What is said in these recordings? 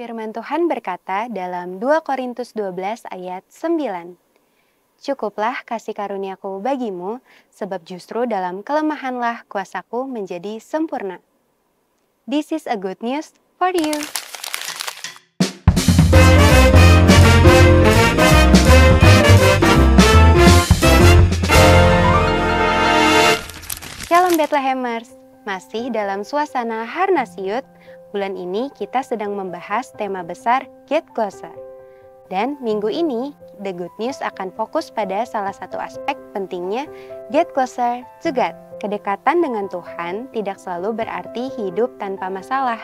Firman Tuhan berkata dalam 2 Korintus 12 ayat 9, "Cukuplah kasih karuniaku bagimu, sebab justru dalam kelemahanlah kuasaku menjadi sempurna." This is a good news for you. Shalom Bethlehemers, masih dalam suasana Harnasyut. Bulan ini kita sedang membahas tema besar Get Closer. Dan minggu ini, The Good News akan fokus pada salah satu aspek pentingnya Get Closer to God. Kedekatan dengan Tuhan tidak selalu berarti hidup tanpa masalah.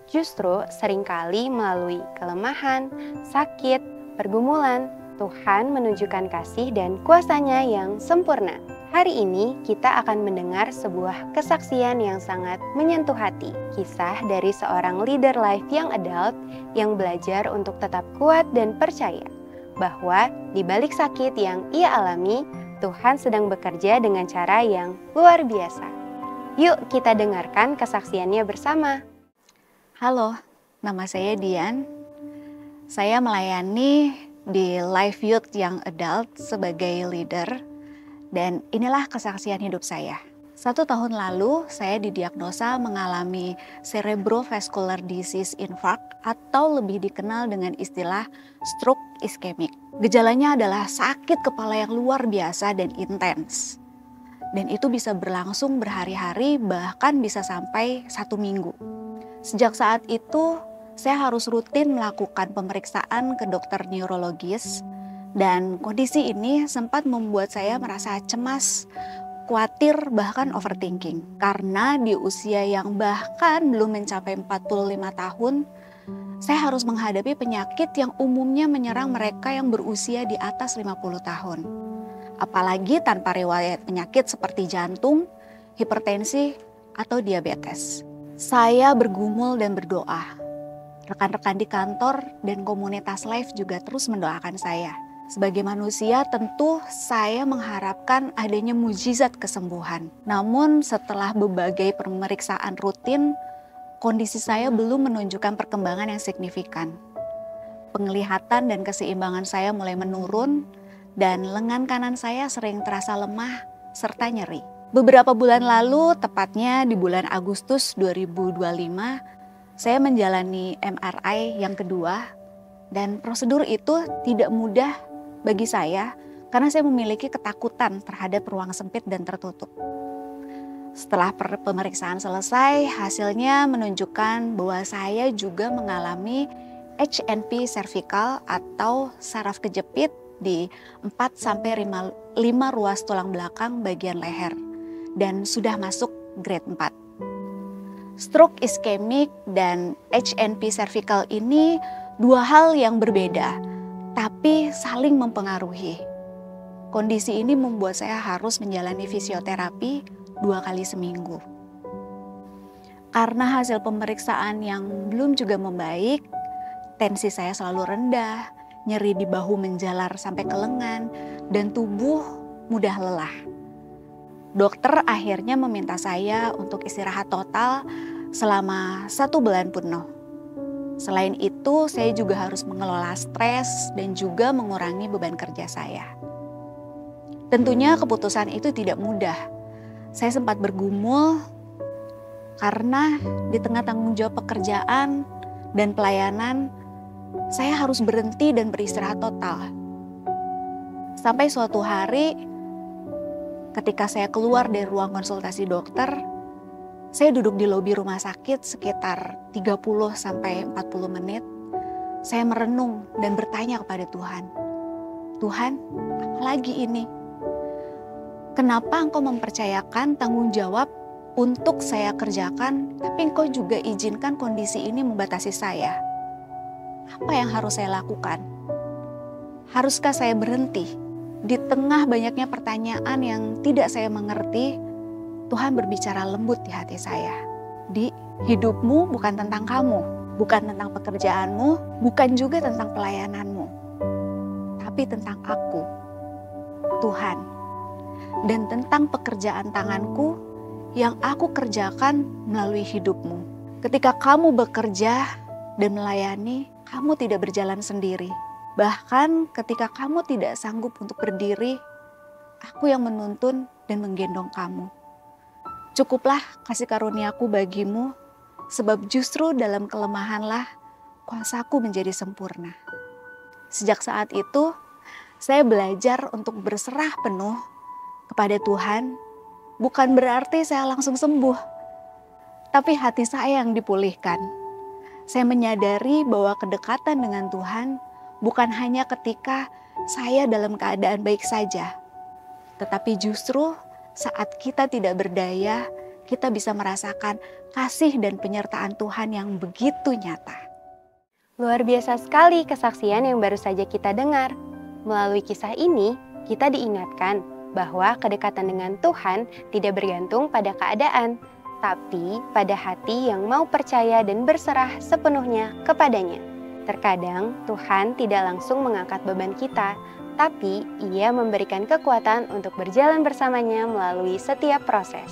Justru seringkali melalui kelemahan, sakit, pergumulan, Tuhan menunjukkan kasih dan kuasa-Nya yang sempurna. Hari ini kita akan mendengar sebuah kesaksian yang sangat menyentuh hati. Kisah dari seorang leader life young adult yang belajar untuk tetap kuat dan percaya bahwa di balik sakit yang ia alami, Tuhan sedang bekerja dengan cara yang luar biasa. Yuk kita dengarkan kesaksiannya bersama. Halo, nama saya Dian. Saya melayani di Life Youth Young Adult sebagai leader. Dan inilah kesaksian hidup saya. 1 tahun lalu, saya didiagnosa mengalami cerebrovascular disease infarct atau lebih dikenal dengan istilah stroke iskemik. Gejalanya adalah sakit kepala yang luar biasa dan intens. Dan itu bisa berlangsung berhari-hari, bahkan bisa sampai 1 minggu. Sejak saat itu, saya harus rutin melakukan pemeriksaan ke dokter neurologis. Dan kondisi ini sempat membuat saya merasa cemas, khawatir, bahkan overthinking. Karena di usia yang bahkan belum mencapai 45 tahun, saya harus menghadapi penyakit yang umumnya menyerang mereka yang berusia di atas 50 tahun. Apalagi tanpa riwayat penyakit seperti jantung, hipertensi, atau diabetes. Saya bergumul dan berdoa. Rekan-rekan di kantor dan komunitas Life juga terus mendoakan saya. Sebagai manusia tentu saya mengharapkan adanya mujizat kesembuhan. Namun setelah berbagai pemeriksaan rutin, kondisi saya belum menunjukkan perkembangan yang signifikan. Penglihatan dan keseimbangan saya mulai menurun dan lengan kanan saya sering terasa lemah serta nyeri. Beberapa bulan lalu, tepatnya di bulan Agustus 2025, saya menjalani MRI yang kedua dan prosedur itu tidak mudah bagi saya karena saya memiliki ketakutan terhadap ruang sempit dan tertutup. Setelah pemeriksaan selesai, hasilnya menunjukkan bahwa saya juga mengalami HNP cervical atau saraf kejepit di 4-5 ruas tulang belakang bagian leher dan sudah masuk grade 4. Stroke iskemik dan HNP cervical ini dua hal yang berbeda, tapi saling mempengaruhi. Kondisi ini membuat saya harus menjalani fisioterapi 2 kali seminggu. Karena hasil pemeriksaan yang belum juga membaik, tensi saya selalu rendah, nyeri di bahu menjalar sampai ke lengan, dan tubuh mudah lelah. Dokter akhirnya meminta saya untuk istirahat total selama 1 bulan penuh. Selain itu, saya juga harus mengelola stres dan juga mengurangi beban kerja saya. Tentunya keputusan itu tidak mudah. Saya sempat bergumul karena di tengah tanggung jawab pekerjaan dan pelayanan, saya harus berhenti dan beristirahat total. Sampai suatu hari, ketika saya keluar dari ruang konsultasi dokter, saya duduk di lobi rumah sakit sekitar 30-40 menit. Saya merenung dan bertanya kepada Tuhan, "Tuhan, apa lagi ini? Kenapa Engkau mempercayakan tanggung jawab untuk saya kerjakan, tapi Engkau juga izinkan kondisi ini membatasi saya? Apa yang harus saya lakukan? Haruskah saya berhenti?" Di tengah banyaknya pertanyaan yang tidak saya mengerti, Tuhan berbicara lembut di hati saya. "Di, hidupmu bukan tentang kamu, bukan tentang pekerjaanmu, bukan juga tentang pelayananmu, tapi tentang Aku, Tuhan, dan tentang pekerjaan tanganku yang Aku kerjakan melalui hidupmu. Ketika kamu bekerja dan melayani, kamu tidak berjalan sendiri. Bahkan ketika kamu tidak sanggup untuk berdiri, aku yang menuntun dan menggendong kamu. Cukuplah kasih karuniaku bagimu, sebab justru dalam kelemahanlah kuasaku menjadi sempurna. Sejak saat itu, saya belajar untuk berserah penuh kepada Tuhan. Bukan berarti saya langsung sembuh, tapi hati saya yang dipulihkan. Saya menyadari bahwa kedekatan dengan Tuhan bukan hanya ketika saya dalam keadaan baik saja, tetapi justru saat kita tidak berdaya, kita bisa merasakan kasih dan penyertaan Tuhan yang begitu nyata. Luar biasa sekali kesaksian yang baru saja kita dengar. Melalui kisah ini, kita diingatkan bahwa kedekatan dengan Tuhan tidak bergantung pada keadaan, tapi pada hati yang mau percaya dan berserah sepenuhnya kepadanya. Terkadang Tuhan tidak langsung mengangkat beban kita, tapi Ia memberikan kekuatan untuk berjalan bersamanya melalui setiap proses.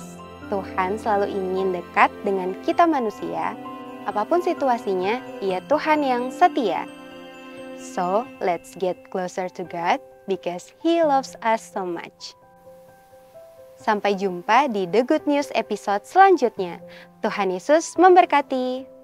Tuhan selalu ingin dekat dengan kita manusia, apapun situasinya, Ia Tuhan yang setia. So, let's get closer to God because He loves us so much. Sampai jumpa di The Good News episode selanjutnya. Tuhan Yesus memberkati.